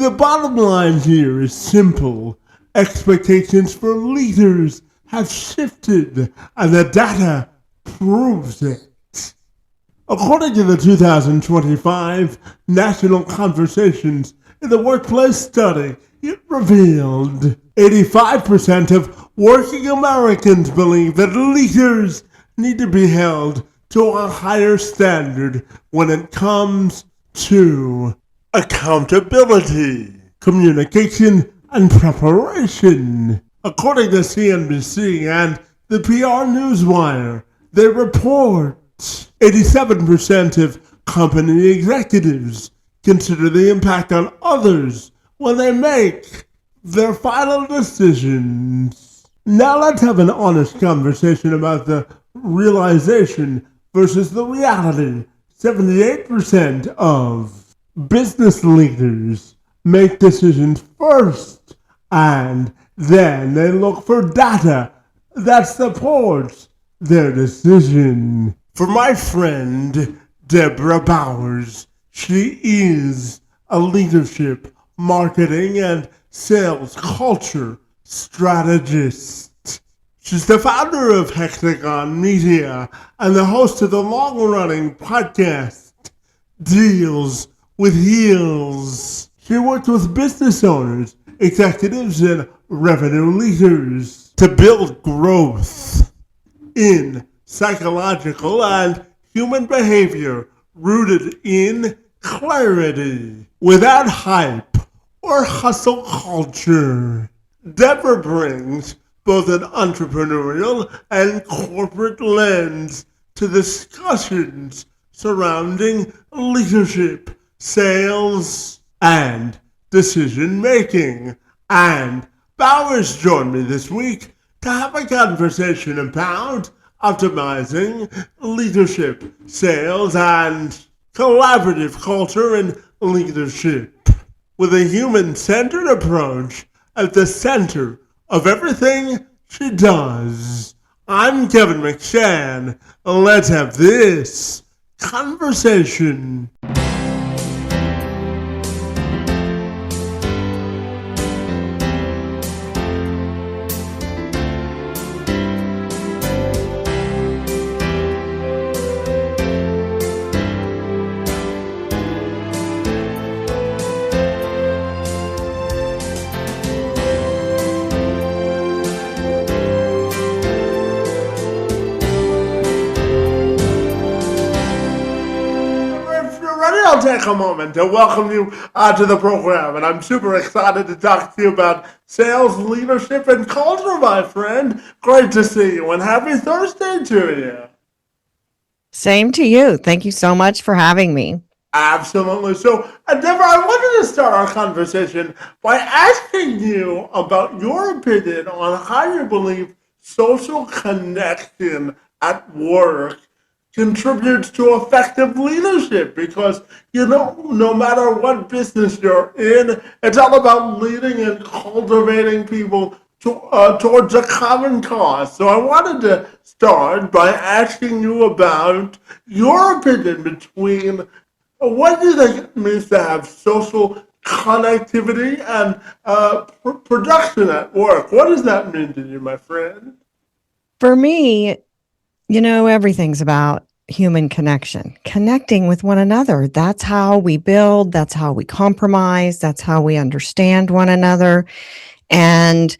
The bottom line here is simple. Expectations for leaders have shifted, and the data proves it. According to the 2025 National Conversations in the Workplace study, it revealed 85% of working Americans believe that leaders need to be held to a higher standard when it comes to accountability, communication, and preparation. According to CNBC and the PR Newswire, they report 87% of company executives consider the impact on others when they make their final decisions. Now let's have an honest conversation about the realization versus the reality. 78% of business leaders make decisions first, and then they look for data that supports their decision. For my friend, Debra Bowers, she is a leadership, marketing, and sales culture strategist. She's the founder of Hexagon Media and the host of the long-running podcast, Deals with Heels. She worked with business owners, executives, and revenue leaders to build growth in psychological and human behavior rooted in clarity, without hype or hustle culture. Debra brings both an entrepreneurial and corporate lens to discussions surrounding leadership, sales, and decision-making. And Bowers joined me this week to have a conversation about optimizing leadership, sales, and collaborative culture in leadership, with a human-centered approach at the center of everything she does. I'm Kevin McShann. Let's have this conversation. I'll take a moment to welcome you to the program, and I'm super excited to talk to you about sales, leadership, and culture, my friend. Great to see you, and happy Thursday to you. Same to you. Thank you so much for having me. Absolutely. So, Debra, I wanted to start our conversation by asking you about your opinion on how you believe social connection at work contributes to effective leadership, because, no matter what business you're in, it's all about leading and cultivating people towards a common cause. So I wanted to start by asking you about your opinion between what do you think it means to have social connectivity and production at work. What does that mean to you, my friend? For me, everything's about human connection, connecting with one another. That's how we build. That's how we compromise. That's how we understand one another. And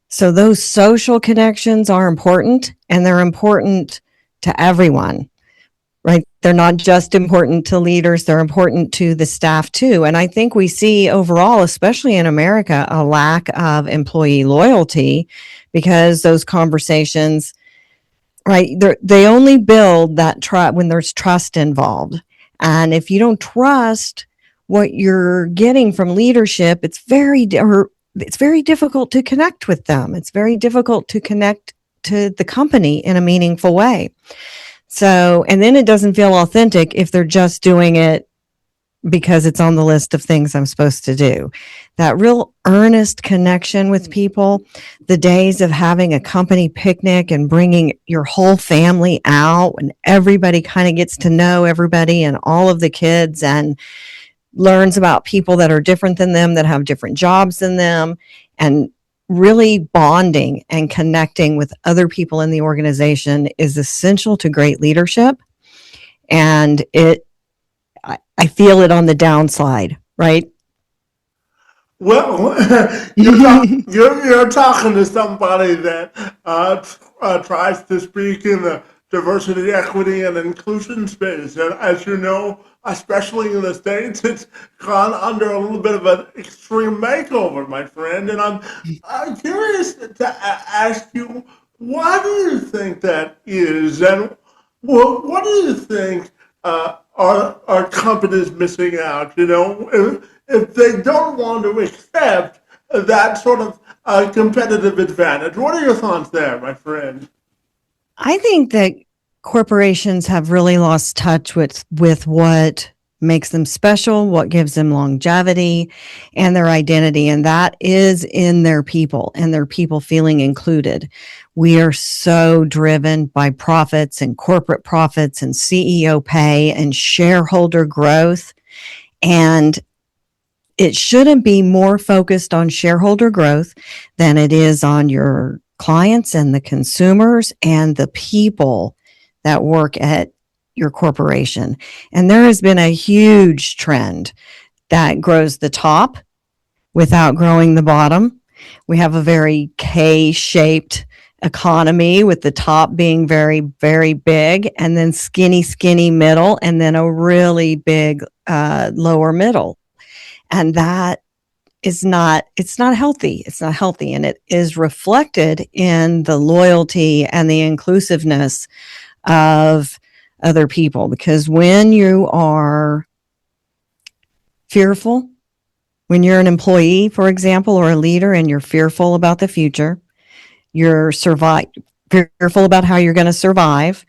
so those social connections are important, and they're important to everyone, right? They're not just important to leaders. They're important to the staff too. And I think we see overall, especially in America, a lack of employee loyalty because those conversations, right, they only build that trust when there's trust involved. And if you don't trust what you're getting from leadership, it's very difficult to connect with them. It's very difficult to connect to the company in a meaningful way. So, and then it doesn't feel authentic if they're just doing it because it's on the list of things I'm supposed to do. That real earnest connection with people, the days of having a company picnic and bringing your whole family out and everybody kind of gets to know everybody and all of the kids, and learns about people that are different than them, that have different jobs than them, and really bonding and connecting with other people in the organization is essential to great leadership. And I feel it on the downside, right? Well, you're talking to somebody that tries to speak in the diversity, equity, and inclusion space. And as you know, especially in the States, it's gone under a little bit of an extreme makeover, my friend. And I'm curious to ask you, why do you think that is? And what do you think are companies missing out? You know, if they don't want to accept that sort of competitive advantage. What are your thoughts there, my friend? I think that corporations have really lost touch with what makes them special, what gives them longevity and their identity. And that is in their people and their people feeling included. We are so driven by profits and corporate profits and CEO pay and shareholder growth. And it shouldn't be more focused on shareholder growth than it is on your clients and the consumers and the people that work at your corporation. And there has been a huge trend that grows the top without growing the bottom. We have a very K-shaped economy with the top being very, very big and then skinny middle and then a really big lower middle. And that is not, it's not healthy. It's not healthy. And it is reflected in the loyalty and the inclusiveness of other people. Because when you are fearful, when you're an employee, for example, or a leader, and you're fearful about the future, you're fearful about how you're going to survive,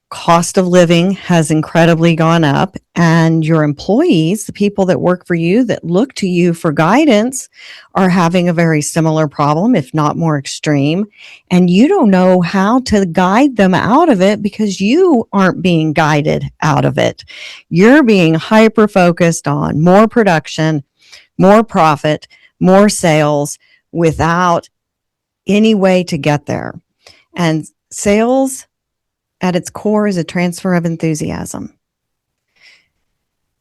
cost of living has incredibly gone up, and your employees, the people that work for you, that look to you for guidance, are having a very similar problem, if not more extreme. And you don't know how to guide them out of it because you aren't being guided out of it. You're being hyper focused on more production, more profit, more sales without any way to get there. And sales at its core is a transfer of enthusiasm.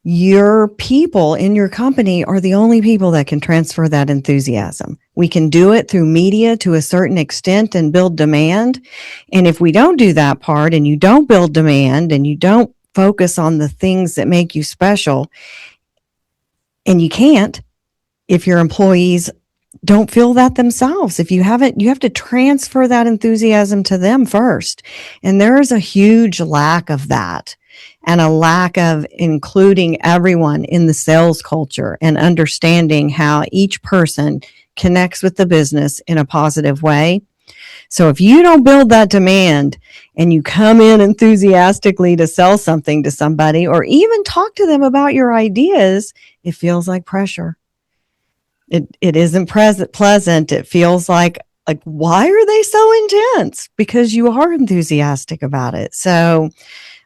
Your people in your company are the only people that can transfer that enthusiasm. We can do it through media to a certain extent and build demand. And if we don't do that part and you don't build demand and you don't focus on the things that make you special, and you can't if your employees don't feel that themselves. If you haven't, you have to transfer that enthusiasm to them first. And there is a huge lack of that, and a lack of including everyone in the sales culture and understanding how each person connects with the business in a positive way. So if you don't build that demand and you come in enthusiastically to sell something to somebody or even talk to them about your ideas, it feels like pressure. It isn't pleasant. It feels like why are they so intense? Because you are enthusiastic about it. So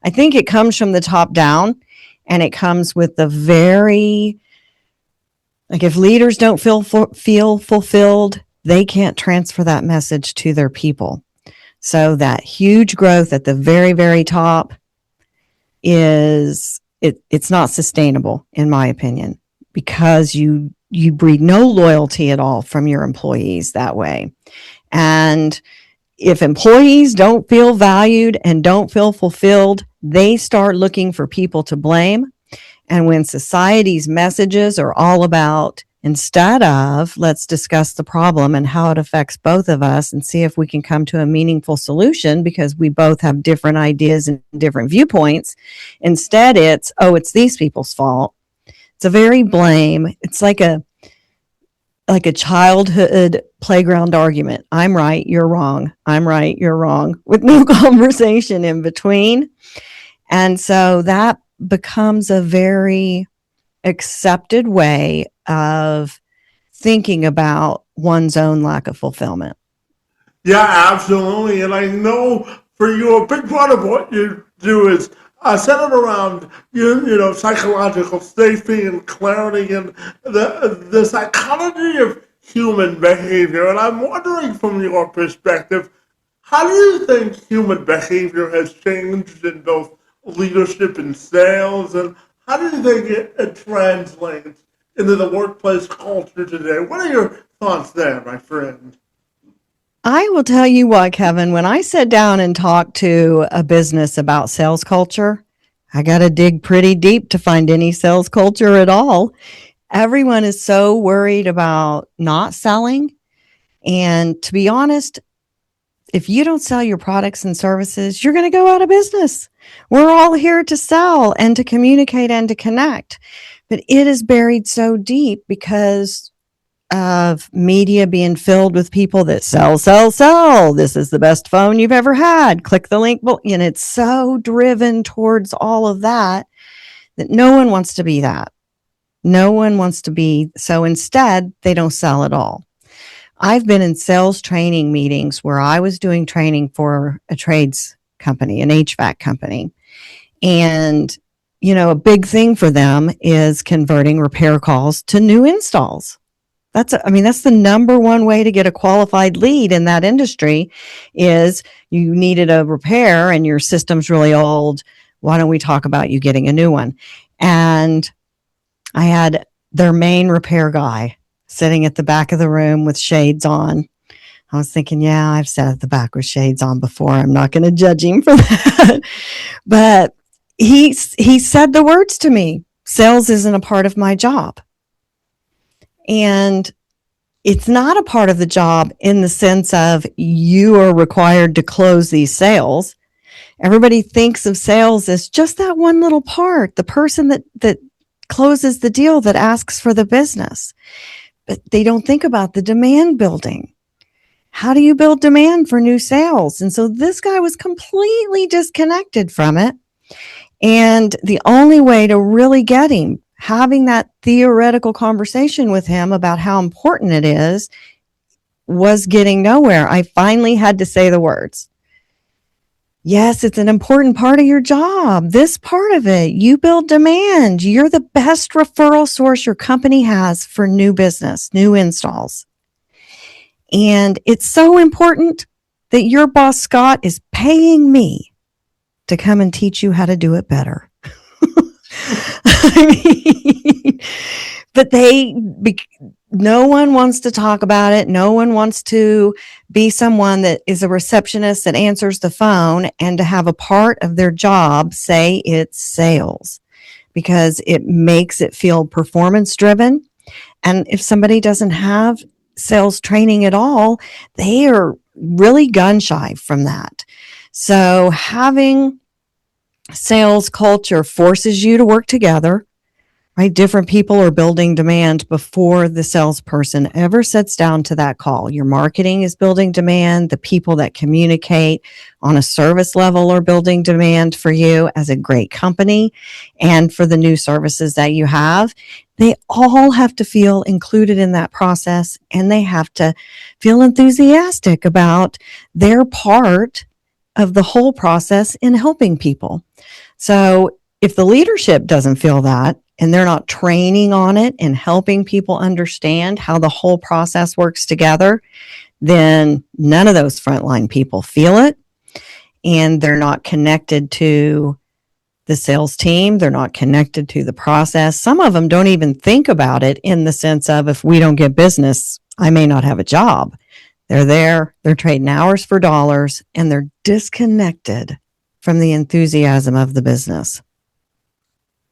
I think it comes from the top down, and it comes with the very, if leaders don't feel fulfilled, they can't transfer that message to their people. So that huge growth at the very, very top it's not sustainable, in my opinion, because you breed no loyalty at all from your employees that way. And if employees don't feel valued and don't feel fulfilled, they start looking for people to blame. And when society's messages are all about, instead of, let's discuss the problem and how it affects both of us and see if we can come to a meaningful solution because we both have different ideas and different viewpoints, instead it's, oh, it's these people's fault. It's a very blame. It's like a childhood playground argument. I'm right, you're wrong. I'm right, you're wrong, with no conversation in between. And so that becomes a very accepted way of thinking about one's own lack of fulfillment. Yeah, absolutely. And I know for you, a big part of what you do is centered around psychological safety and clarity and the psychology of human behavior. And I'm wondering, from your perspective, how do you think human behavior has changed in both leadership and sales, and how do you think it translates into the workplace culture today? What are your thoughts there, my friend? I will tell you what, Kevin, when I sit down and talk to a business about sales culture, I got to dig pretty deep to find any sales culture at all. Everyone is so worried about not selling. And to be honest, if you don't sell your products and services, you're going to go out of business. We're all here to sell and to communicate and to connect. But it is buried so deep because of media being filled with people that sell, sell, sell. This is the best phone you've ever had. Click the link. And it's so driven towards all of that that no one wants to be that. No one wants to be. So instead, they don't sell at all. I've been in sales training meetings where I was doing training for a trades company, an HVAC company. And, a big thing for them is converting repair calls to new installs. That's the number one way to get a qualified lead in that industry is you needed a repair and your system's really old. Why don't we talk about you getting a new one? And I had their main repair guy sitting at the back of the room with shades on. I was thinking, yeah, I've sat at the back with shades on before. I'm not going to judge him for that. But he said the words to me, sales isn't a part of my job. And it's not a part of the job in the sense of you are required to close these sales. Everybody thinks of sales as just that one little part, the person that closes the deal, that asks for the business. But they don't think about the demand building. How do you build demand for new sales? And so this guy was completely disconnected from it. And the only way to really get him, having that theoretical conversation with him about how important it is, was getting nowhere. I finally had to say the words. Yes, it's an important part of your job. This part of it, you build demand. You're the best referral source your company has for new business, new installs. And it's so important that your boss, Scott, is paying me to come and teach you how to do it better. But no one wants to talk about it. No one wants to be someone that is a receptionist that answers the phone and to have a part of their job say it's sales, because it makes it feel performance driven. And if somebody doesn't have sales training at all, they are really gun shy from that. So having sales culture forces you to work together, right? Different people are building demand before the salesperson ever sits down to that call. Your marketing is building demand. The people that communicate on a service level are building demand for you as a great company and for the new services that you have. They all have to feel included in that process, and they have to feel enthusiastic about their part of the whole process in helping people. So if the leadership doesn't feel that, and they're not training on it and helping people understand how the whole process works together, then none of those frontline people feel it, and they're not connected to the sales team. They're not connected to the process. Some of them don't even think about it in the sense of, if we don't get business, I may not have a job. They're there, they're trading hours for dollars, and they're disconnected from the enthusiasm of the business.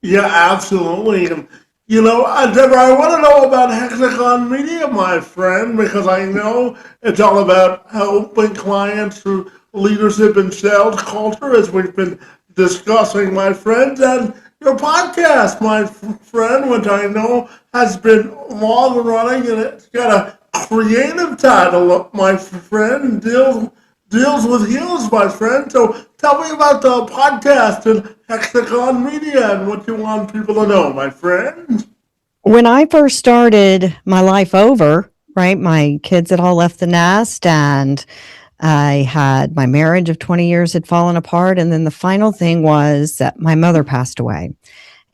Yeah, absolutely. And, Deborah, I want to know about Hexagon Media, my friend, because I know it's all about helping clients through leadership and sales culture, as we've been discussing, my friend. And your podcast, my friend, which I know has been long running, and it's got a creative title, my friend, deals with heels, my friend. So tell me about the podcast and Hexagon Media and what you want people to know, my friend. When I first started my life over, right, my kids had all left the nest, and I had my marriage of 20 years had fallen apart. And then the final thing was that my mother passed away.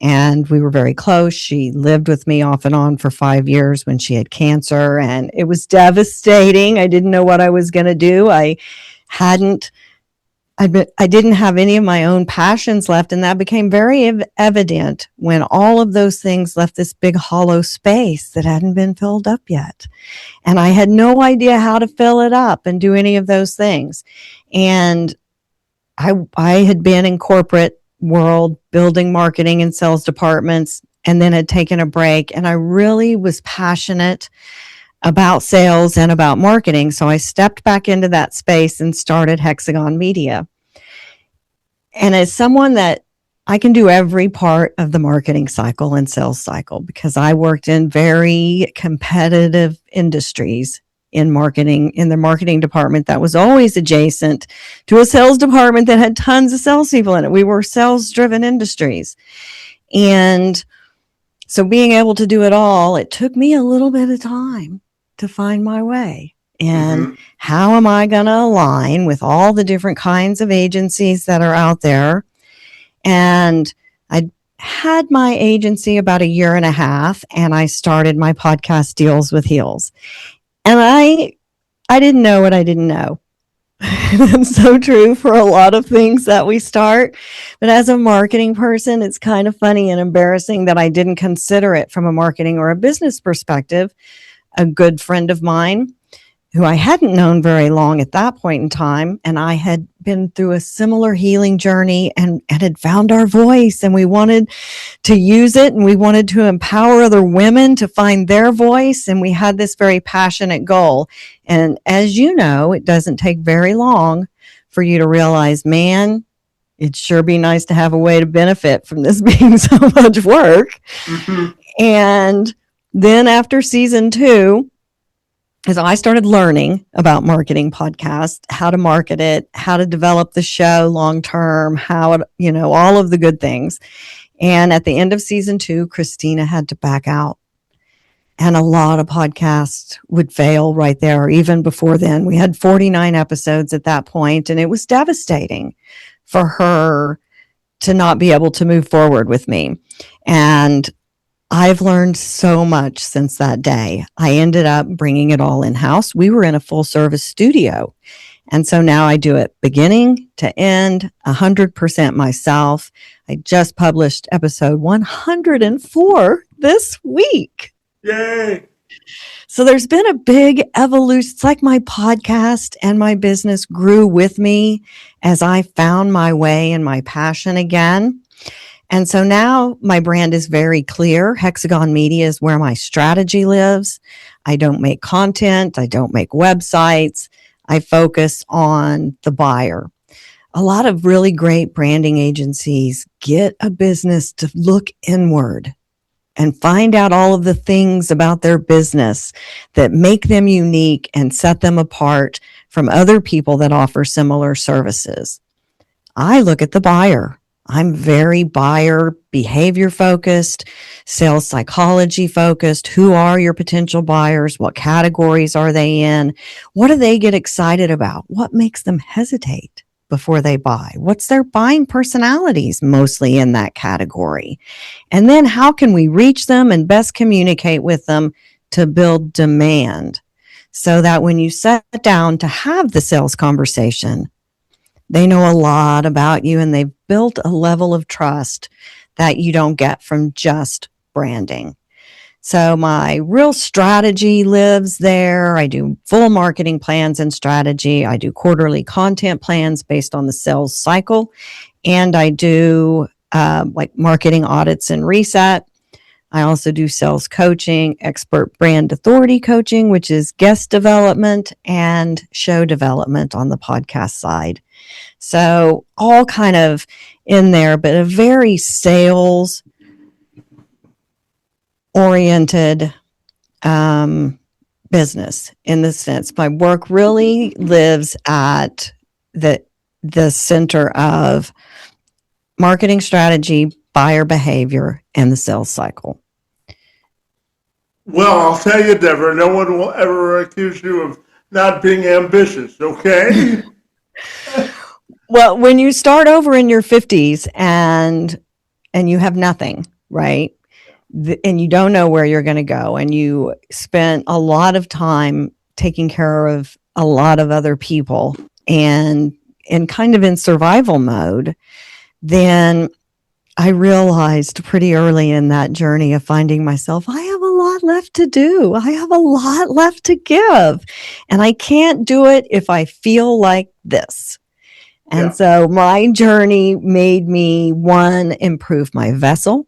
And we were very close. She lived with me off and on for 5 years when she had cancer, and it was devastating. I didn't know what I was going to do. Hadn't I didn't have any of my own passions left, and that became very evident when all of those things left this big hollow space that hadn't been filled up yet. And I had no idea how to fill it up and do any of those things. And I had been in corporate world building marketing and sales departments, and then had taken a break, and I really was passionate about sales and about marketing. So I stepped back into that space and started Hexagon Media. And as someone that I can do every part of the marketing cycle and sales cycle, because I worked in very competitive industries in marketing, in the marketing department that was always adjacent to a sales department that had tons of salespeople in it. We were sales driven industries. And so being able to do it all, it took me a little bit of time to find my way. And how am I going to align with all the different kinds of agencies that are out there? And I had my agency about 1.5 years, and I started my podcast, Deals with Heels. And I didn't know what I didn't know. That's so true for a lot of things that we start. But as a marketing person, it's kind of funny and embarrassing that I didn't consider it from a marketing or a business perspective. A good friend of mine, who I hadn't known very long at that point in time, and I had been through a similar healing journey and had found our voice, and we wanted to use it, and we wanted to empower other women to find their voice, and we had this very passionate goal. And as you know, it doesn't take very long for you to realize, man, it'd sure be nice to have a way to benefit from this being so much work. And then after season 2, as I started learning about marketing podcasts, how to market it, how to develop the show long term, how, all of the good things. And at the end of season 2, Christina had to back out. And a lot of podcasts would fail right there, or even before then. We had 49 episodes at that point, and it was devastating for her to not be able to move forward with me. And I've learned so much since that day. I ended up bringing it all in-house. We were in a full-service studio. And so now I do it beginning to end, 100% myself. I just published episode 104 this week. Yay! So there's been a big evolution. It's like my podcast and my business grew with me as I found my way and my passion again. And so now my brand is very clear. Hexagon Media is where my strategy lives. I don't make content. I don't make websites. I focus on the buyer. A lot of really great branding agencies get a business to look inward and find out all of the things about their business that make them unique and set them apart from other people that offer similar services. I look at the buyer. I'm very buyer behavior focused, sales psychology focused. Who are your potential buyers? What categories are they in? What do they get excited about? What makes them hesitate before they buy? What's their buying personalities mostly in that category? And then how can we reach them and best communicate with them to build demand so that when you sit down to have the sales conversation, they know a lot about you and they've built a level of trust that you don't get from just branding. So my real strategy lives there. I do full marketing plans and strategy. I do quarterly content plans based on the sales cycle. And I do like marketing audits and reset. I also do sales coaching, expert brand authority coaching, which is guest development, and show development on the podcast side. So all kind of in there, but a very sales oriented business in the sense. My work really lives at the center of marketing strategy, buyer behavior, and the sales cycle. Well, I'll tell you, Debra, no one will ever accuse you of not being ambitious, okay? Well, when you start over in your 50s and you have nothing, right? And you don't know where you're going to go, and you spent a lot of time taking care of a lot of other people and kind of in survival mode, then I realized pretty early in that journey of finding myself, I have a lot left to do. I have a lot left to give. And I can't do it if I feel like this. And so my journey made me, one, improve my vessel,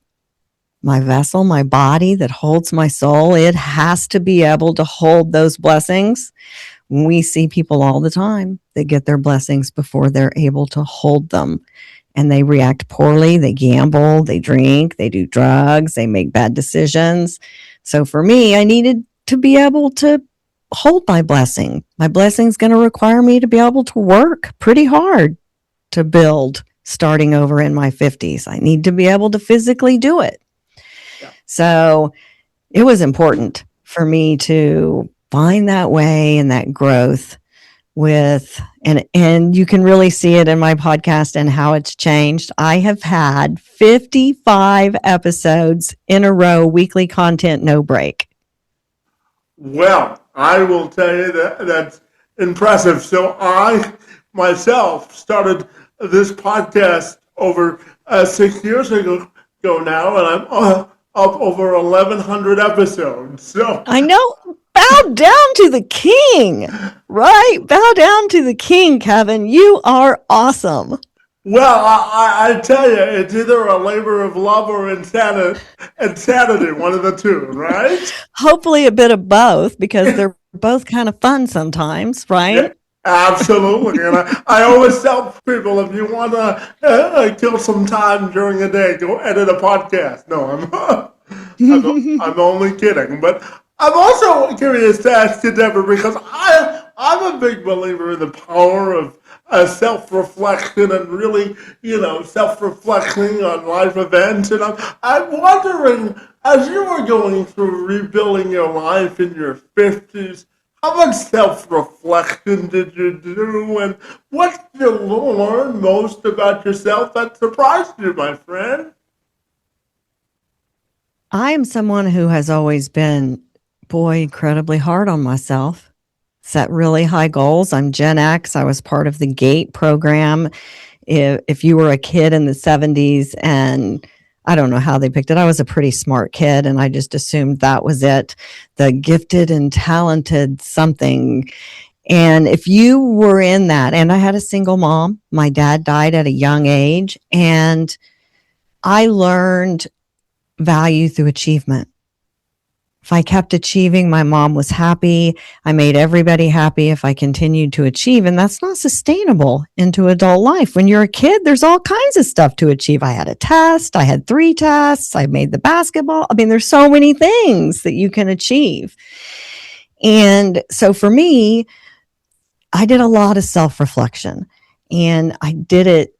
my body that holds my soul. It has to be able to hold those blessings. We see people all the time that get their blessings before they're able to hold them. And they react poorly. They gamble, they drink, they do drugs, they make bad decisions. So for me, I needed to be able to hold my blessing. My blessing's going to require me to be able to work pretty hard to build starting over in my 50s. I need to be able to physically do it. Yeah. So it was important for me to find that way and that growth with, and you can really see it in my podcast and how it's changed. I have had 55 episodes in a row, weekly content, no break. Well, I will tell you that's impressive. So I myself started this podcast over 6 years ago now, and I'm up over 1,100 episodes. So I know. Bow down to the king, right? Bow down to the king, Kevin. You are awesome. Well, I tell you, it's either a labor of love or insanity, one of the two, right? Hopefully a bit of both, because they're both kind of fun sometimes, right? Yeah, absolutely. And I always tell people, if you want to kill some time during the day, go edit a podcast. No, I'm only kidding. But I'm also curious to ask you, Deborah, because I'm a big believer in the power of self-reflection and really, self-reflecting on life events. And I'm wondering, as you were going through rebuilding your life in your 50s, how much self-reflection did you do? And what did you learn most about yourself that surprised you, my friend? I am someone who has always been, incredibly hard on myself, set really high goals. I'm Gen X. I was part of the GATE program. If you were a kid in the 70s, and I don't know how they picked it, I was a pretty smart kid, and I just assumed that was it, the gifted and talented something. And if you were in that, and I had a single mom, my dad died at a young age, and I learned value through achievement. If I kept achieving, my mom was happy. I made everybody happy if I continued to achieve. And that's not sustainable into adult life. When you're a kid, there's all kinds of stuff to achieve. I had a test. I had 3 tests. I made the basketball. I mean, there's so many things that you can achieve. And so for me, I did a lot of self-reflection, and I did it.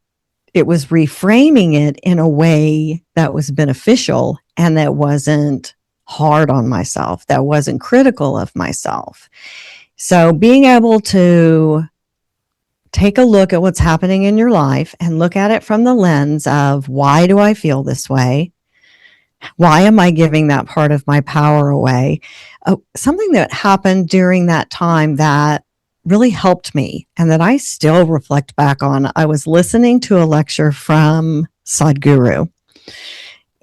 It was reframing it in a way that was beneficial and that wasn't hard on myself, that wasn't critical of myself. So being able to take a look at what's happening in your life and look at it from the lens of, why do I feel this way? Why am I giving that part of my power away? Something that happened during that time that really helped me and that I still reflect back on. I was listening to a lecture from Sadhguru.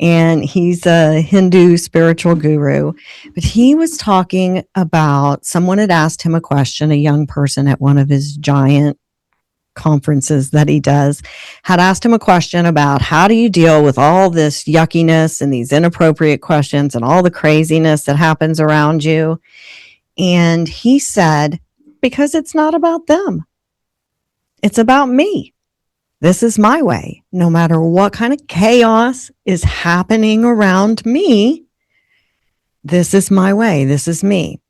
And he's a Hindu spiritual guru, but he was talking about, someone had asked him a question, a young person at one of his giant conferences that he does, had asked him a question about, how do you deal with all this yuckiness and these inappropriate questions and all the craziness that happens around you? And he said, because it's not about them. It's about me. This is my way. No matter what kind of chaos is happening around me, this is my way. This is me.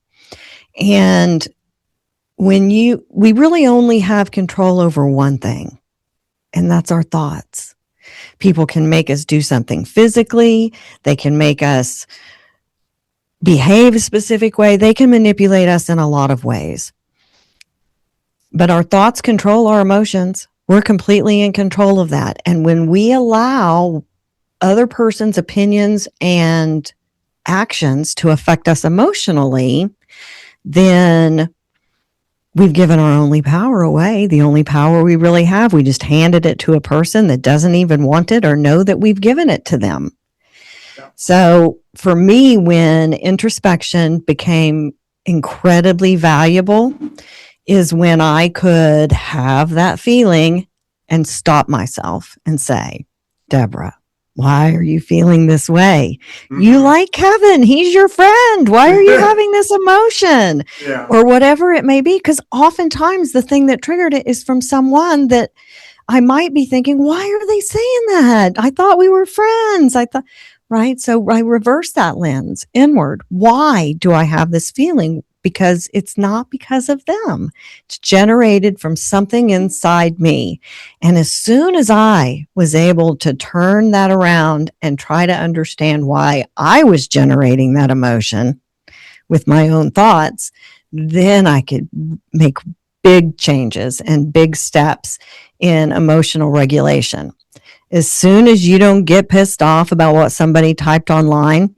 And we really only have control over one thing, and that's our thoughts. People can make us do something physically. They can make us behave a specific way. They can manipulate us in a lot of ways. But our thoughts control our emotions. We're completely in control of that. And when we allow other person's opinions and actions to affect us emotionally, then we've given our only power away, the only power we really have. We just handed it to a person that doesn't even want it or know that we've given it to them. Yeah. So for me, when introspection became incredibly valuable is when I could have that feeling and stop myself and say, Debra, why are you feeling this way? Mm-hmm. You like Kevin. He's your friend. Why are you having this emotion? Yeah. Or whatever it may be. Because oftentimes the thing that triggered it is from someone that I might be thinking, why are they saying that? I thought we were friends. Right? So I reverse that lens inward. Why do I have this feeling? Because it's not because of them. It's generated from something inside me. And as soon as I was able to turn that around and try to understand why I was generating that emotion with my own thoughts, then I could make big changes and big steps in emotional regulation. As soon as you don't get pissed off about what somebody typed online,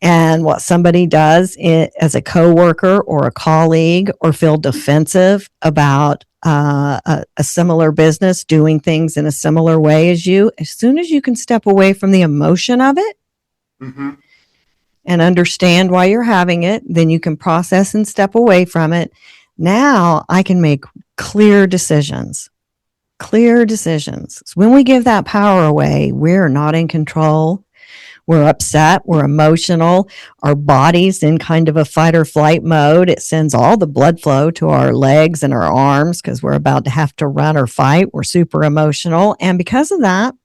and what somebody does as a coworker or a colleague, or feel defensive about a similar business doing things in a similar way as you, as soon as you can step away from the emotion of it mm-hmm. and understand why you're having it, then you can process and step away from it. Now I can make clear decisions. Clear decisions. So when we give that power away, we're not in control. We're upset, we're emotional, our body's in kind of a fight or flight mode. It sends all the blood flow to our legs and our arms because we're about to have to run or fight. We're super emotional. And because of that,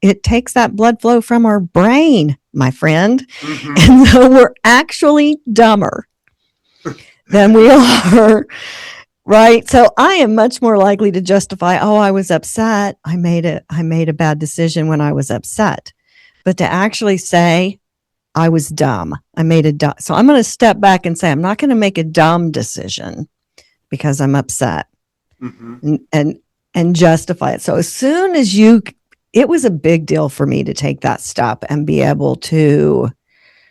it takes that blood flow from our brain, my friend. Mm-hmm. And so we're actually dumber than we are. Right. So I am much more likely to justify, oh, I was upset. I made a bad decision when I was upset. But to actually say, I was dumb. So I'm going to step back and say, I'm not going to make a dumb decision because I'm upset mm-hmm. and justify it. So as soon as it was a big deal for me to take that step and be able to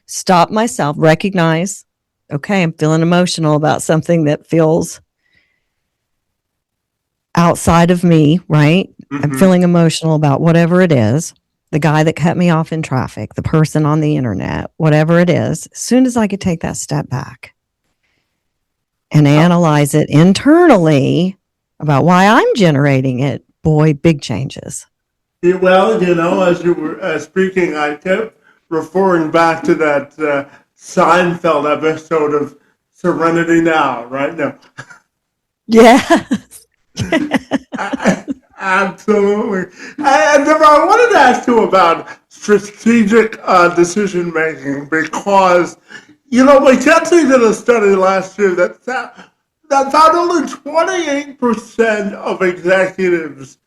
stop myself, recognize, okay, I'm feeling emotional about something that feels outside of me, right? Mm-hmm. I'm feeling emotional about whatever it is. The guy that cut me off in traffic, the person on the internet, whatever it is, as soon as I could take that step back and analyze it internally about why I'm generating it, boy, big changes. Well, as you were speaking, I kept referring back to that Seinfeld episode of Serenity Now, right? No. Yes. Absolutely. And Debra, I wanted to ask you about strategic decision making because, McKinsey did a study last year that found only 28% of executives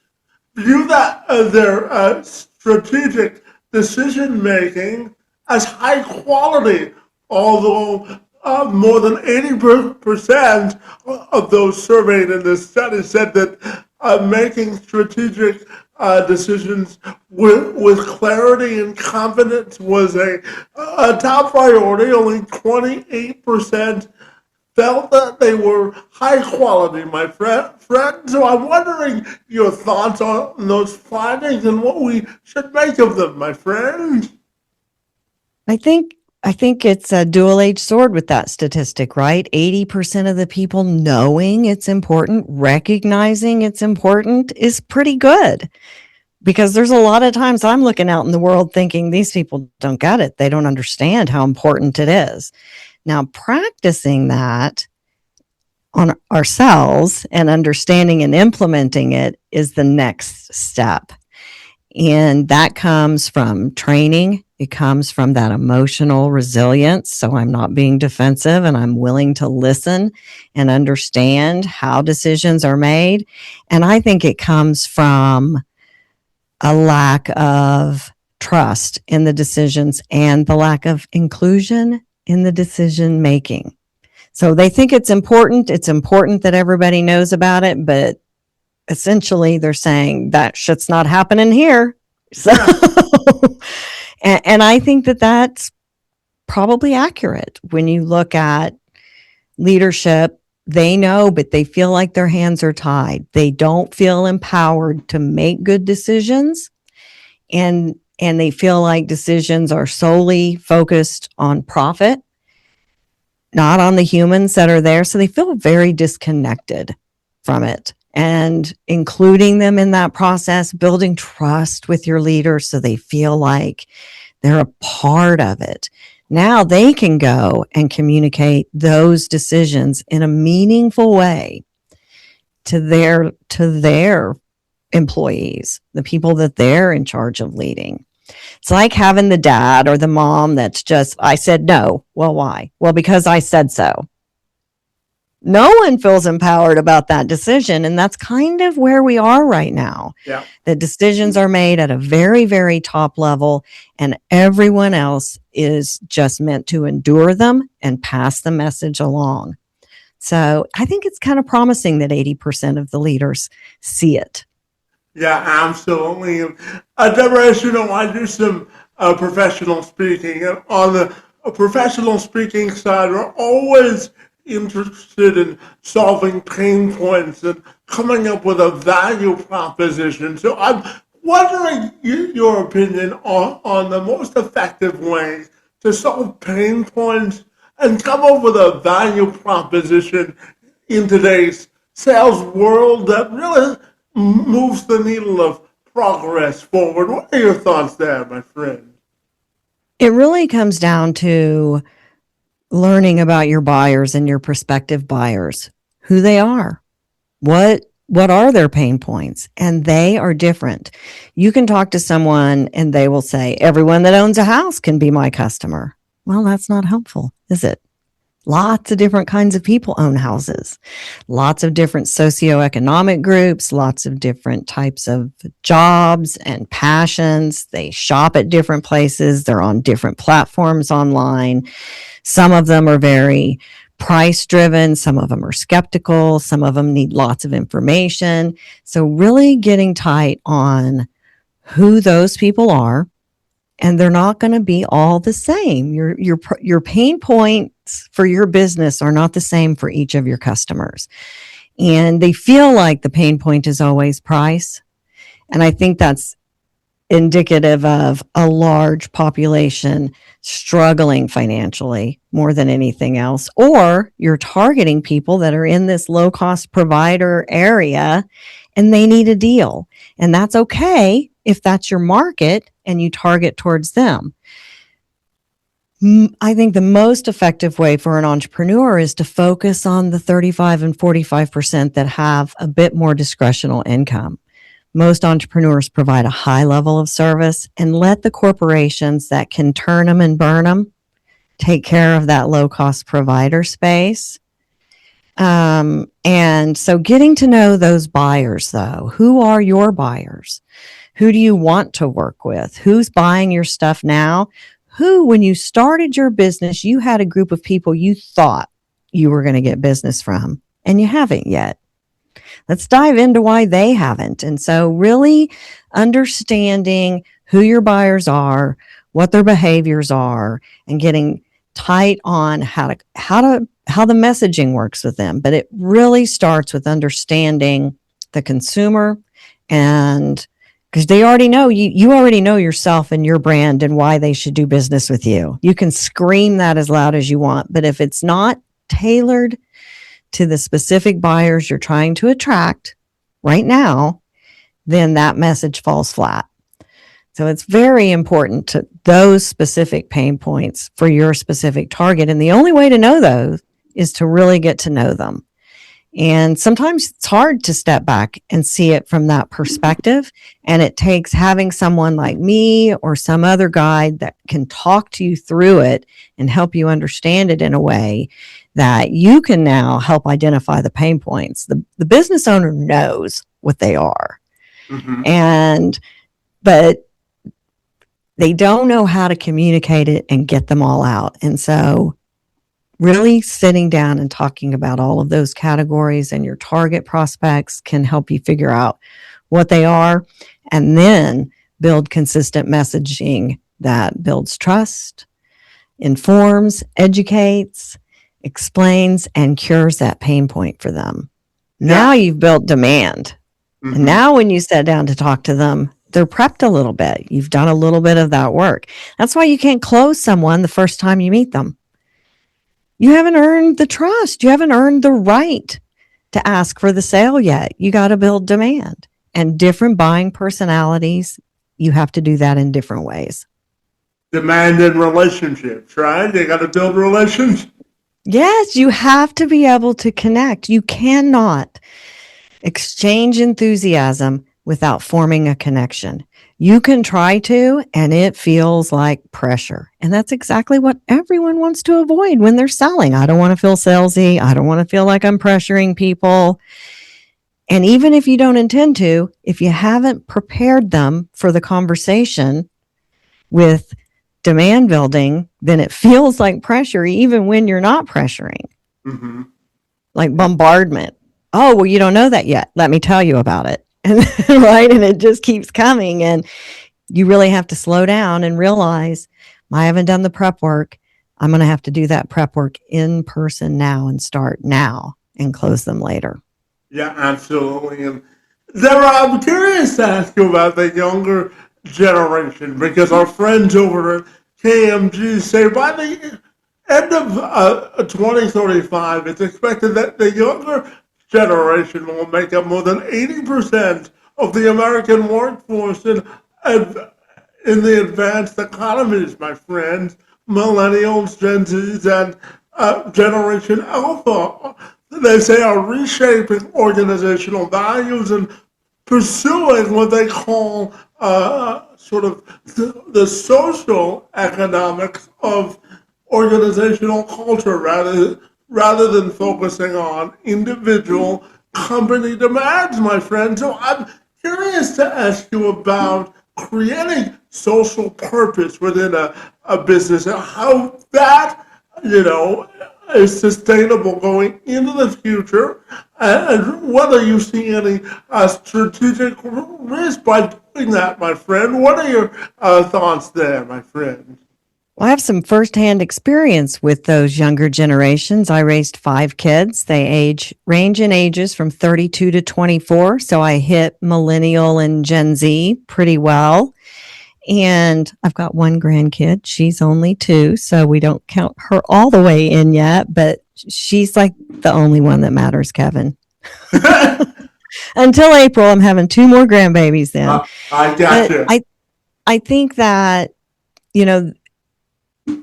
view that their strategic decision making as high quality, although more than 80% of those surveyed in this study said that making strategic decisions with clarity and confidence was a top priority. Only 28% felt that they were high quality, my friend. So I'm wondering your thoughts on those findings and what we should make of them, my friend. I think it's a dual-edged sword with that statistic, right? 80% of the people knowing it's important, recognizing it's important is pretty good. Because there's a lot of times I'm looking out in the world thinking these people don't get it. They don't understand how important it is. Now, practicing that on ourselves and understanding and implementing it is the next step. And that comes from training. It comes from that emotional resilience. So I'm not being defensive and I'm willing to listen and understand how decisions are made. And I think it comes from a lack of trust in the decisions and the lack of inclusion in the decision making. So they think it's important. It's important that everybody knows about it, but essentially they're saying that shit's not happening here. So, and I think that that's probably accurate when you look at leadership. They know, but they feel like their hands are tied. They don't feel empowered to make good decisions. And they feel like decisions are solely focused on profit, not on the humans that are there. So they feel very disconnected from it. And including them in that process, building trust with your leaders so they feel like they're a part of it. Now they can go and communicate those decisions in a meaningful way to their employees, the people that they're in charge of leading. It's like having the dad or the mom that's just, I said no. Well, why? Well, because I said so. No one feels empowered about that decision. And that's kind of where we are right now. Yeah. The decisions are made at a very, very top level, and everyone else is just meant to endure them and pass the message along. So I think it's kind of promising that 80% of the leaders see it. Yeah, absolutely. Debra, as you know, I do some professional speaking, and on the professional speaking side, we're always interested in solving pain points and coming up with a value proposition. So I'm wondering your opinion on the most effective way to solve pain points and come up with a value proposition in today's sales world that really moves the needle of progress forward. What are your thoughts there, my friend? It really comes down to learning about your buyers and your prospective buyers, who they are, what are their pain points, and they are different. You can talk to someone and they will say, everyone that owns a house can be my customer. Well, that's not helpful, is it? Lots of different kinds of people own houses, lots of different socioeconomic groups, lots of different types of jobs and passions. They shop at different places. They're on different platforms online. Some of them are very price driven. Some of them are skeptical. Some of them need lots of information. So really getting tight on who those people are. And they're not going to be all the same. Your pain points for your business are not the same for each of your customers. And they feel like the pain point is always price. And I think that's indicative of a large population struggling financially more than anything else. Or you're targeting people that are in this low-cost provider area and they need a deal. And that's okay if that's your market and you target towards them. I think the most effective way for an entrepreneur is to focus on the 35 and 45% that have a bit more discretional income. Most entrepreneurs provide a high level of service and let the corporations that can turn them and burn them take care of that low-cost provider space. And so getting to know those buyers, though, who are your buyers? Who do you want to work with? Who's buying your stuff now? Who, when you started your business, you had a group of people you thought you were going to get business from, and you haven't yet. Let's dive into why they haven't. And so really understanding who your buyers are, what their behaviors are, and getting tight on how the messaging works with them. But it really starts with understanding the consumer, and because they already know you already know yourself and your brand and why they should do business with you. You can scream that as loud as you want, but if it's not tailored to the specific buyers you're trying to attract right now, then that message falls flat. So it's very important to those specific pain points for your specific target. And the only way to know those is to really get to know them. And sometimes it's hard to step back and see it from that perspective. And it takes having someone like me or some other guide that can talk to you through it and help you understand it in a way that you can now help identify the pain points. The business owner knows what they are. Mm-hmm. But they don't know how to communicate it and get them all out. And so really sitting down and talking about all of those categories and your target prospects can help you figure out what they are, and then build consistent messaging that builds trust, informs, educates, explains, and cures that pain point for them. Now you've built demand. Mm-hmm. And now when you sit down to talk to them, they're prepped a little bit. You've done a little bit of that work. That's why you can't close someone the first time you meet them. You haven't earned the trust. You haven't earned the right to ask for the sale yet. You got to build demand. And different buying personalities, you have to do that in different ways. Demand in relationships, right? They got to build relations. Yes, you have to be able to connect. You cannot exchange enthusiasm without forming a connection. You can try to, and it feels like pressure. And that's exactly what everyone wants to avoid when they're selling. I don't want to feel salesy. I don't want to feel like I'm pressuring people. And even if you don't intend to, if you haven't prepared them for the conversation with demand building, then it feels like pressure even when you're not pressuring. Mm-hmm. Like bombardment. Oh, well, you don't know that yet. Let me tell you about it. And right. And it just keeps coming. And you really have to slow down and realize I haven't done the prep work. I'm going to have to do that prep work in person now and start now and close them later. Yeah, absolutely. And Debra, I'm curious to ask you about the younger generation, because our friends over at KMG say by the end of 2035, it's expected that the younger generation will make up more than 80% of the American workforce in the advanced economies, my friends, millennials, Gen Zs, and Generation Alpha. They say are reshaping organizational values and pursuing what they call sort of the social economics of organizational culture rather than focusing on individual company demands, my friend. So I'm curious to ask you about creating social purpose within a business and how that, is sustainable going into the future, and whether you see any strategic risk by doing that, my friend. What are your thoughts there, my friend? Well, I have some firsthand experience with those younger generations. I raised 5 kids. They range in ages from 32 to 24. So I hit millennial and Gen Z pretty well. And I've got 1 grandkid. She's only 2, so we don't count her all the way in yet, but she's like the only one that matters, Kevin. Until April, I'm having 2 more grandbabies then. I got you. I think that,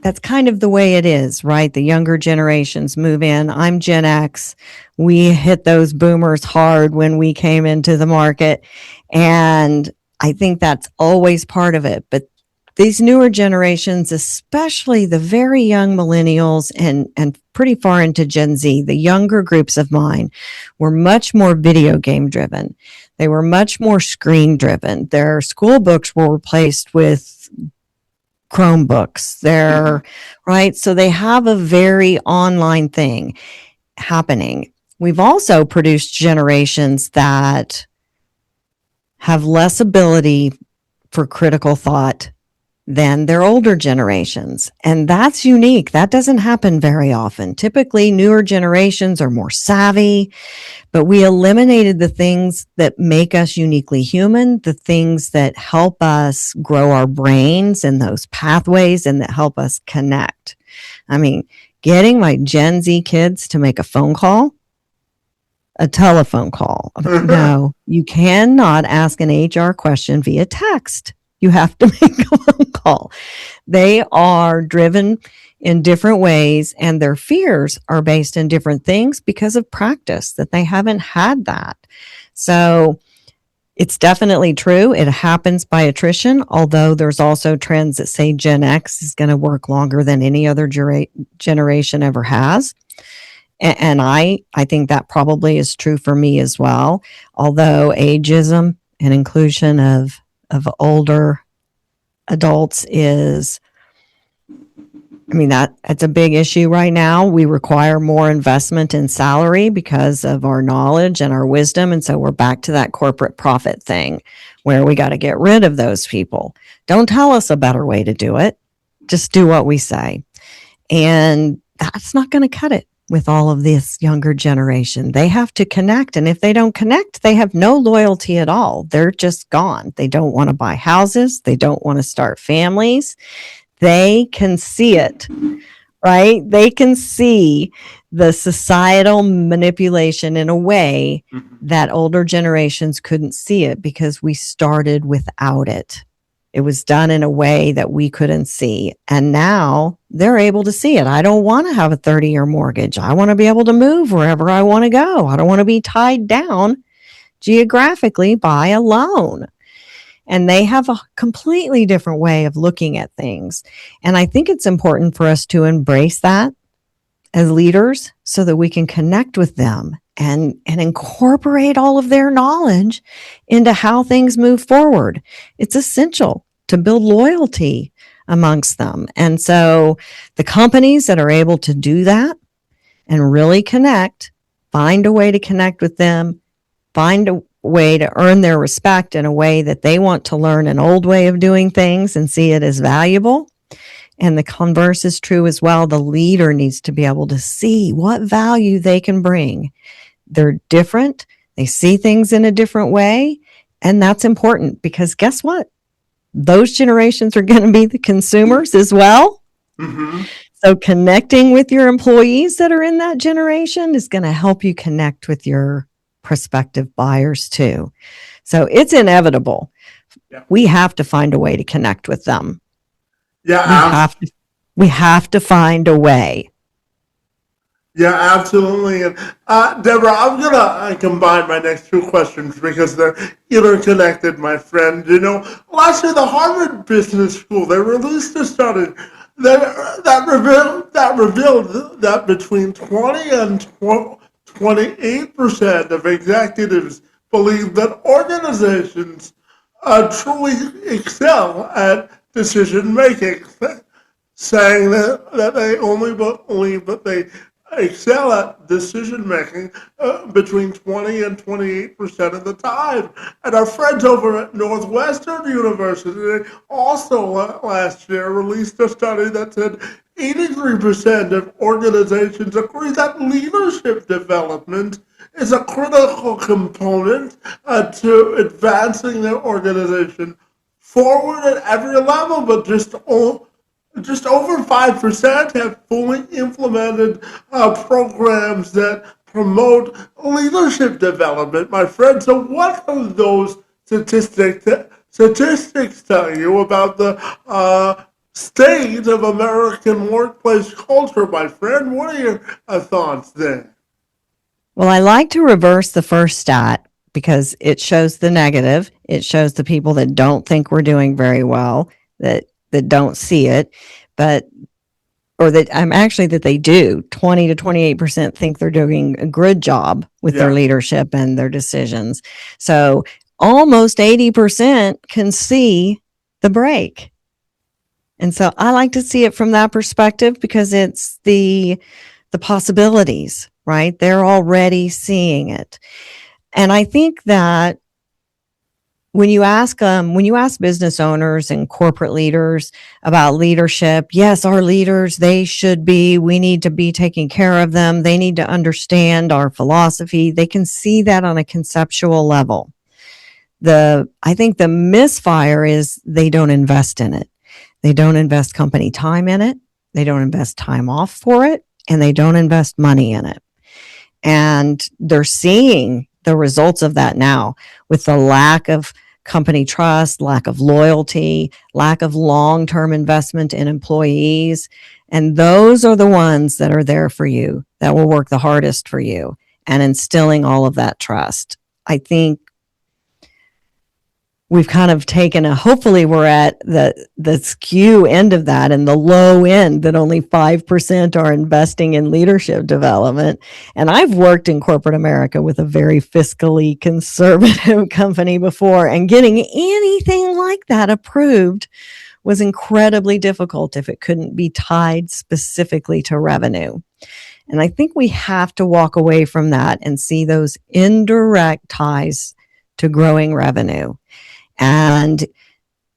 that's kind of the way it is, right? The younger generations move in. I'm Gen X. We hit those boomers hard when we came into the market. And I think that's always part of it. But these newer generations, especially the very young millennials and pretty far into Gen Z, the younger groups of mine were much more video game driven. They were much more screen driven. Their school books were replaced with Chromebooks. Right. So they have a very online thing happening. We've also produced generations that have less ability for critical thought than their older generations. And that's unique. That doesn't happen very often. Typically, newer generations are more savvy, but we eliminated the things that make us uniquely human, the things that help us grow our brains and those pathways and that help us connect. I mean, getting my Gen Z kids to make a phone call, a telephone call. No, you cannot ask an HR question via text. You have to make a phone call. They are driven in different ways, and their fears are based in different things because of practice that they haven't had that. So it's definitely true. It happens by attrition, although there's also trends that say Gen X is going to work longer than any other generation ever has. And I think that probably is true for me as well. Although ageism and inclusion of older adults is I mean, that's a big issue right now. We require more investment in salary because of our knowledge and our wisdom. And so we're back to that corporate profit thing where we got to get rid of those people. Don't tell us a better way to do it. Just do what we say. And that's not going to cut it with all of this younger generation. They have to connect. And if they don't connect, they have no loyalty at all. They're just gone. They don't want to buy houses. They don't want to start families. They can see it, right? They can see the societal manipulation in a way that older generations couldn't see it because we started without it. It was done in a way that we couldn't see. And now they're able to see it. I don't want to have a 30-year mortgage. I want to be able to move wherever I want to go. I don't want to be tied down geographically by a loan. And they have a completely different way of looking at things. And I think it's important for us to embrace that as leaders so that we can connect with them and incorporate all of their knowledge into how things move forward. It's essential to build loyalty amongst them. And so the companies that are able to do that and really connect, find a way to connect with them, find a way to earn their respect in a way that they want to learn an old way of doing things and see it as valuable. And the converse is true as well. The leader needs to be able to see what value they can bring. They're different. They see things in a different way. And that's important because guess what? Those generations are going to be the consumers as well. Mm-hmm. So connecting with your employees that are in that generation is going to help you connect with your prospective buyers too. So it's inevitable. Yeah. We have to find a way to connect with them. Yeah, we have to find a way. Yeah, absolutely. And Debra, I'm gonna combine my next two questions because they're interconnected, my friend. You know, last year the Harvard Business School they released a study that revealed that between 20 and 28% of executives believe that organizations truly excel at decision making, saying that they only believe that they excel at decision making between 20 and 28% of the time. And our friends over at Northwestern University also last year released a study that said 83% of organizations agree that leadership development is a critical component to advancing their organization forward at every level, but just over 5% have fully implemented programs that promote leadership development, my friend. So what are those statistics tell you about the state of American workplace culture, my friend? What are your thoughts there? Well, I like to reverse the first stat because it shows the negative. It shows the people that don't think we're doing very well, that don't see it, that they do. 20 to 28% think they're doing a good job with their leadership and their decisions. So almost 80% can see the break. And so I like to see it from that perspective because it's the possibilities, right? They're already seeing it. And I think that when you ask business owners and corporate leaders about leadership, yes, our leaders, we need to be taking care of them. They need to understand our philosophy. They can see that on a conceptual level. I think the misfire is they don't invest in it. They don't invest company time in it. They don't invest time off for it, and they don't invest money in it. And they're seeing the results of that now with the lack of company trust, lack of loyalty, lack of long-term investment in employees. And those are the ones that are there for you, that will work the hardest for you, and instilling all of that trust. I think we've kind of taken hopefully we're at the skew end of that and the low end that only 5% are investing in leadership development. And I've worked in corporate America with a very fiscally conservative company before, and getting anything like that approved was incredibly difficult if it couldn't be tied specifically to revenue. And I think we have to walk away from that and see those indirect ties to growing revenue and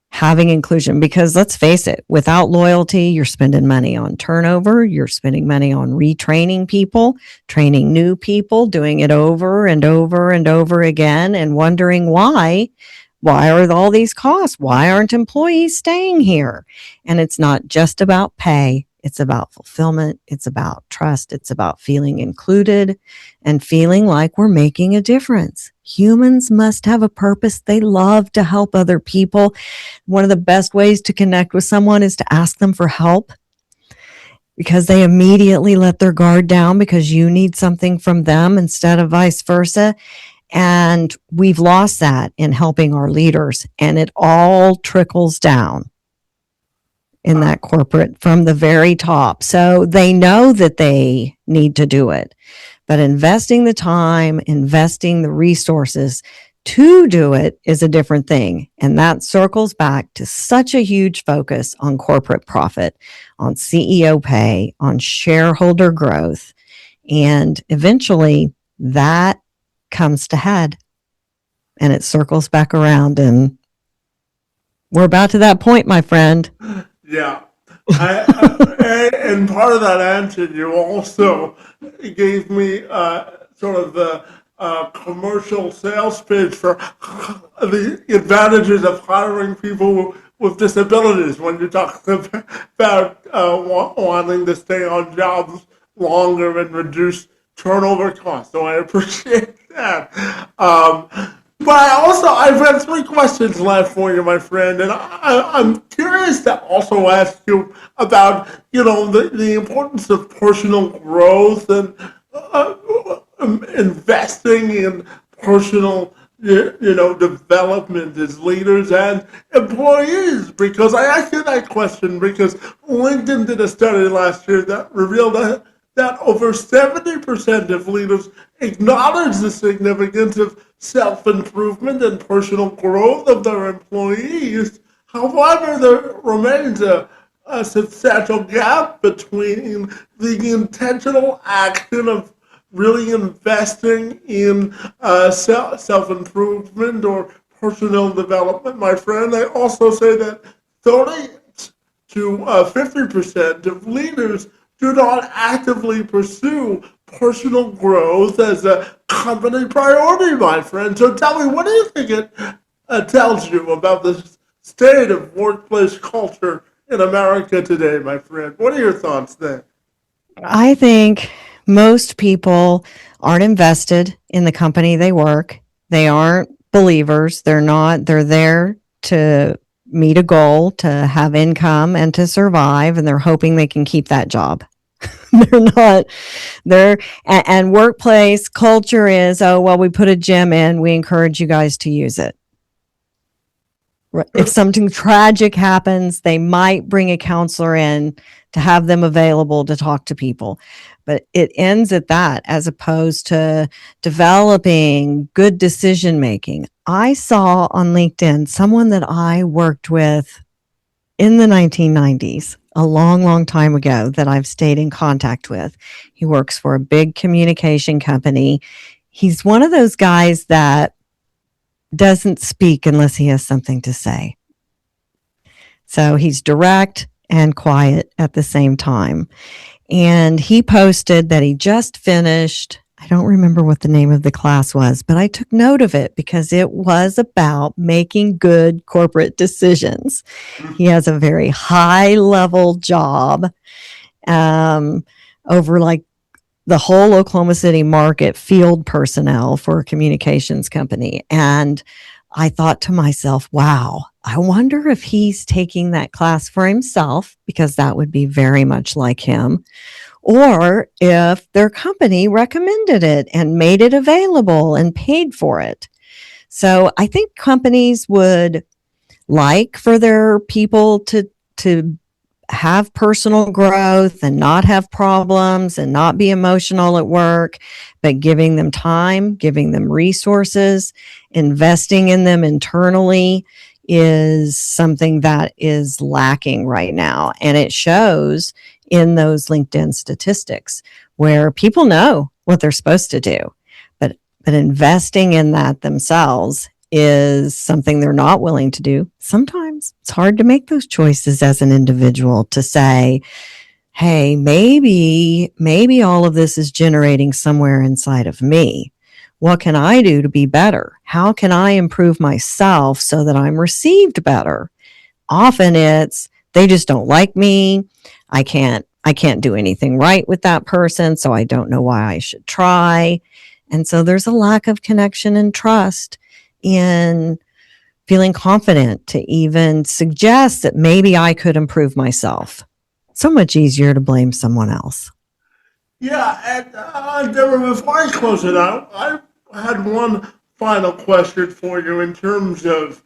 having inclusion, because let's face it, without loyalty, you're spending money on turnover, you're spending money on retraining people, training new people, doing it over and over and over again, and wondering why are all these costs? Why aren't employees staying here? And it's not just about pay. It's about fulfillment. It's about trust. It's about feeling included and feeling like we're making a difference. Humans must have a purpose. They love to help other people. One of the best ways to connect with someone is to ask them for help, because they immediately let their guard down because you need something from them instead of vice versa. And we've lost that in helping our leaders, and it all trickles down in that corporate from the very top. So they know that they need to do it, but investing the time, investing the resources to do it is a different thing. And that circles back to such a huge focus on corporate profit, on CEO pay, on shareholder growth. And eventually that comes to head and it circles back around. And we're about to that point, my friend. Yeah. And part of that answer, you also gave me sort of the commercial sales pitch for the advantages of hiring people with disabilities when you talk about wanting to stay on jobs longer and reduce turnover costs. So I appreciate that. But I've got 3 questions left for you, my friend, and I'm curious to also ask you about, the importance of personal growth and investing in personal, development as leaders and employees. Because I asked you that question because LinkedIn did a study last year that revealed that over 70% of leaders acknowledge the significance of self-improvement and personal growth of their employees. However, there remains a substantial gap between the intentional action of really investing in self-improvement or personal development, my friend. They also say that 30 to 50% of leaders do not actively pursue personal growth as a company priority, my friend. So tell me, what do you think it tells you about the state of workplace culture in America today, my friend? What are your thoughts there? I think most people aren't invested in the company they work. They aren't believers. They're there to meet a goal, to have income and to survive, and they're hoping they can keep that job. And workplace culture is, we put a gym in, we encourage you guys to use it. If something tragic happens, they might bring a counselor in to have them available to talk to people. But it ends at that, as opposed to developing good decision making. I saw on LinkedIn someone that I worked with in the 1990s, a long, long time ago, that I've stayed in contact with. He works for a big communication company. He's one of those guys that doesn't speak unless he has something to say. So he's direct and quiet at the same time. And he posted that he just finished, I don't remember what the name of the class was, but I took note of it because it was about making good corporate decisions. He has a very high level job over like the whole Oklahoma City market, field personnel for a communications company. And I thought to myself, wow, I wonder if he's taking that class for himself, because that would be very much like him, or if their company recommended it and made it available and paid for it. So I think companies would like for their people to have personal growth and not have problems and not be emotional at work, but giving them time, giving them resources, investing in them internally, is something that is lacking right now. And it shows in those LinkedIn statistics where people know what they're supposed to do, but investing in that themselves is something they're not willing to do. Sometimes it's hard to make those choices as an individual to say, hey, maybe all of this is generating somewhere inside of me. What can I do to be better? How can I improve myself so that I'm received better? Often it's they just don't like me. I can't do anything right with that person, so I don't know why I should try. And so there's a lack of connection and trust in feeling confident to even suggest that maybe I could improve myself. So much easier to blame someone else. Yeah, and Deborah, before I close it out, I had one final question for you in terms of,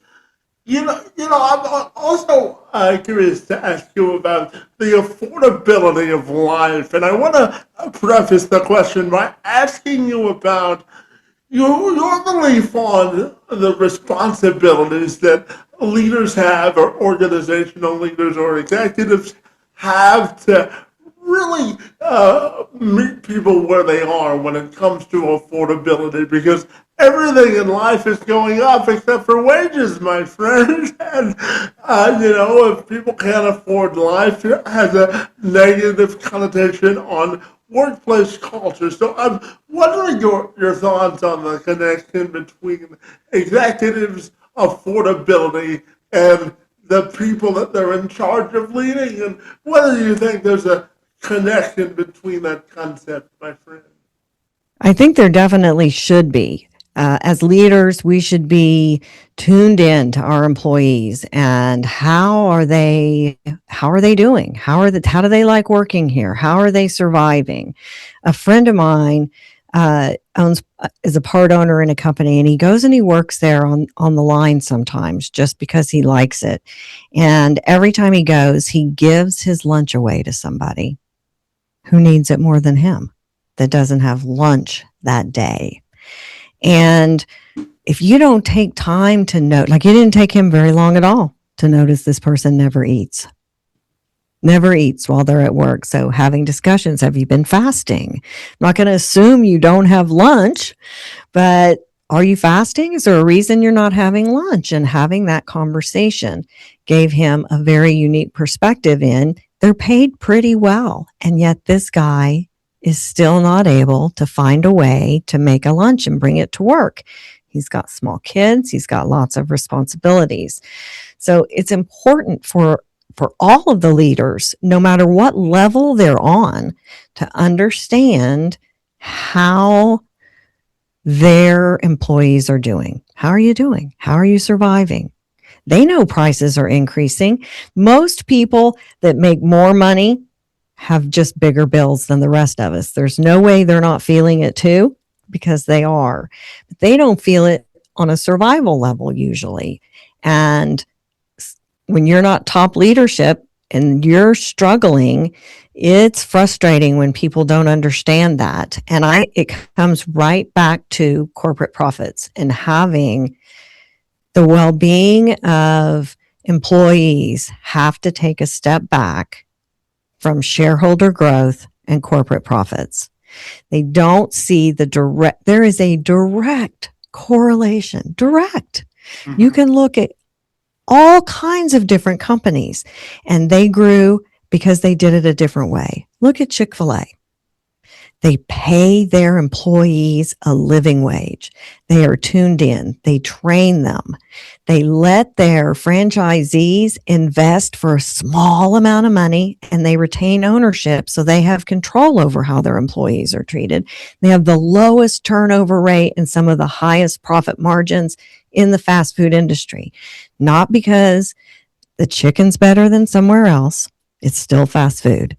I'm also curious to ask you about the affordability of life, and I want to preface the question by asking you about your belief on the responsibilities that leaders have, or organizational leaders or executives have to really meet people where they are when it comes to affordability, because everything in life is going up except for wages, my friend. And, if people can't afford life, it has a negative connotation on workplace culture. So I'm wondering your thoughts on the connection between executives' affordability and the people that they're in charge of leading, and whether you think there's a connection between that concept, my friend. I think there definitely should be. As leaders, we should be tuned in to our employees and how are they doing? How do they like working here? How are they surviving? A friend of mine is a part owner in a company, and he goes and he works there on the line sometimes just because he likes it. And every time he goes, he gives his lunch away to somebody who needs it more than him, that doesn't have lunch that day. And if you don't take time to note, like it didn't take him very long at all to notice this person never eats while they're at work. So having discussions, have you been fasting? I'm not going to assume you don't have lunch, but are you fasting? Is there a reason you're not having lunch? And having that conversation gave him a very unique perspective in they're paid pretty well. And yet this guy is still not able to find a way to make a lunch and bring it to work. He's got small kids. He's got lots of responsibilities. So it's important for all of the leaders, no matter what level they're on, to understand how their employees are doing. How are you doing? How are you surviving? They know prices are increasing. Most people that make more money have just bigger bills than the rest of us. There's no way they're not feeling it too, because they are. But they don't feel it on a survival level usually. And when you're not top leadership and you're struggling, it's frustrating when people don't understand that. And it comes right back to corporate profits and having the well-being of employees have to take a step back from shareholder growth and corporate profits. They don't see there is a direct correlation, Mm-hmm. You can look at all kinds of different companies and they grew because they did it a different way. Look at Chick-fil-A. They pay their employees a living wage. They are tuned in. They train them. They let their franchisees invest for a small amount of money and they retain ownership so they have control over how their employees are treated. They have the lowest turnover rate and some of the highest profit margins in the fast food industry. Not because the chicken's better than somewhere else. It's still fast food.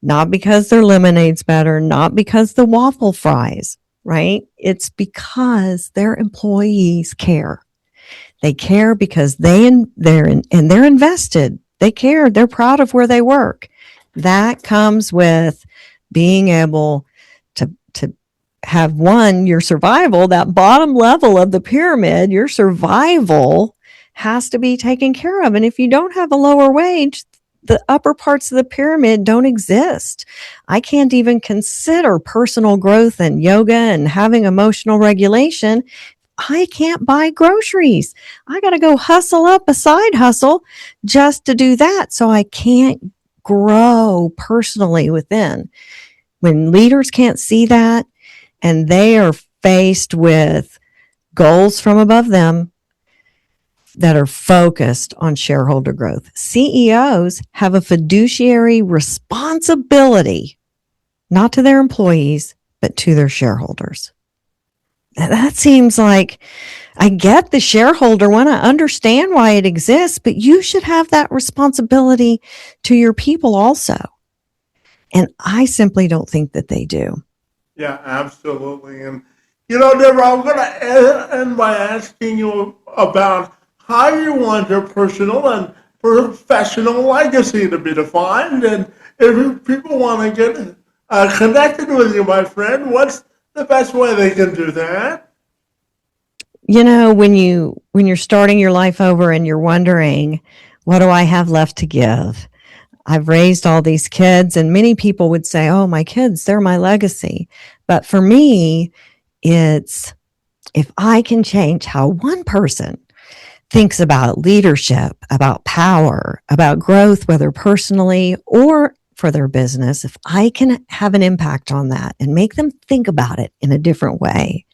Not because their lemonade's better, not because the waffle fries, right? It's because their employees care. They care because they're invested. They care. They're proud of where they work. That comes with being able to have your survival, that bottom level of the pyramid, your survival has to be taken care of. And if you don't have a lower wage, the upper parts of the pyramid don't exist. I can't even consider personal growth and yoga and having emotional regulation. I can't buy groceries. I got to go hustle up a side hustle just to do that. So I can't grow personally within. When leaders can't see that and they are faced with goals from above them that are focused on shareholder growth, CEOs have a fiduciary responsibility, not to their employees, but to their shareholders. That seems like, I get the shareholder want to understand why it exists, but you should have that responsibility to your people also. And I simply don't think that they do. Yeah, absolutely. And, Debra, I'm going to end by asking you about how you want your personal and professional legacy to be defined. And if people want to get connected with you, my friend, what's the best way they can do that? When you're starting your life over and you're wondering, what do I have left to give? I've raised all these kids, and many people would say, oh, my kids, they're my legacy. But for me, it's if I can change how one person thinks about leadership, about power, about growth, whether personally or for their business, if I can have an impact on that and make them think about it in a different way,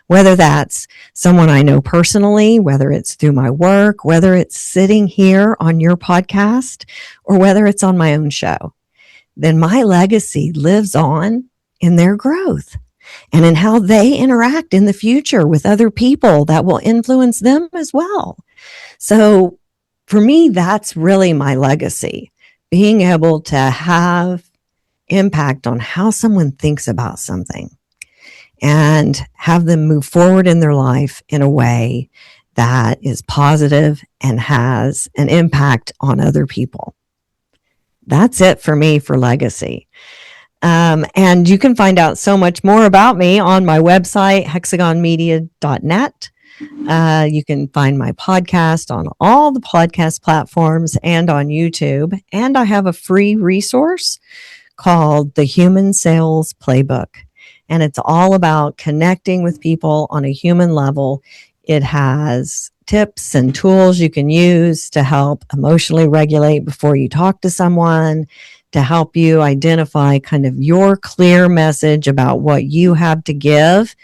whether that's someone I know personally, whether it's through my work, whether it's sitting here on your podcast, or whether it's on my own show, then my legacy lives on in their growth and in how they interact in the future with other people that will influence them as well. So for me, that's really my legacy, being able to have impact on how someone thinks about something and have them move forward in their life in a way that is positive and has an impact on other people. That's it for me for legacy. And you can find out so much more about me on my website, hexagonmedia.net. You can find my podcast on all the podcast platforms and on YouTube. And I have a free resource called the Human Sales Playbook. And it's all about connecting with people on a human level. It has tips and tools you can use to help emotionally regulate before you talk to someone, to help you identify kind of your clear message about what you have to give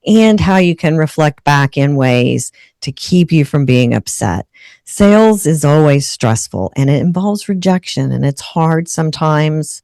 and how you can reflect back in ways to keep you from being upset. Sales is always stressful and it involves rejection, and it's hard sometimes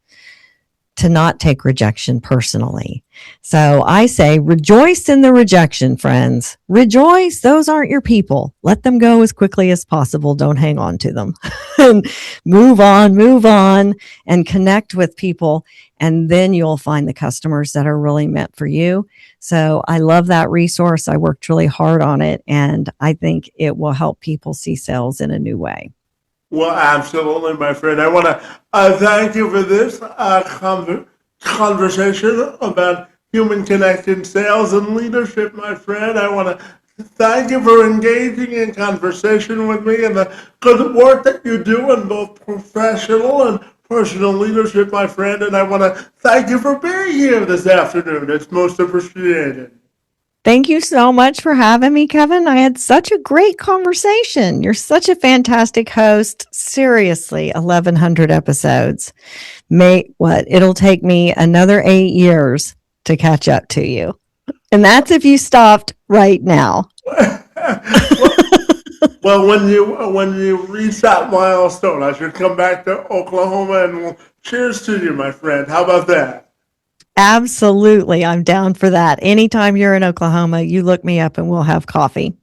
to not take rejection personally. So I say, rejoice in the rejection, friends. Rejoice. Those aren't your people. Let them go as quickly as possible. Don't hang on to them. And move on, and connect with people. And then you'll find the customers that are really meant for you. So I love that resource. I worked really hard on it, and I think it will help people see sales in a new way. Well, absolutely, my friend. I want to thank you for this conversation about human connection, sales, and leadership, my friend. I want to thank you for engaging in conversation with me and the good work that you do in both professional and personal leadership, my friend. And I want to thank you for being here this afternoon. It's most appreciated. Thank you so much for having me, Kevin. I had such a great conversation. You're such a fantastic host. Seriously, 1,100 episodes. It'll take me another 8 years to catch up to you. And that's if you stopped right now. Well, when you reach that milestone, I should come back to Oklahoma and we'll cheers to you, my friend. How about that? Absolutely. I'm down for that. Anytime you're in Oklahoma, you look me up and we'll have coffee.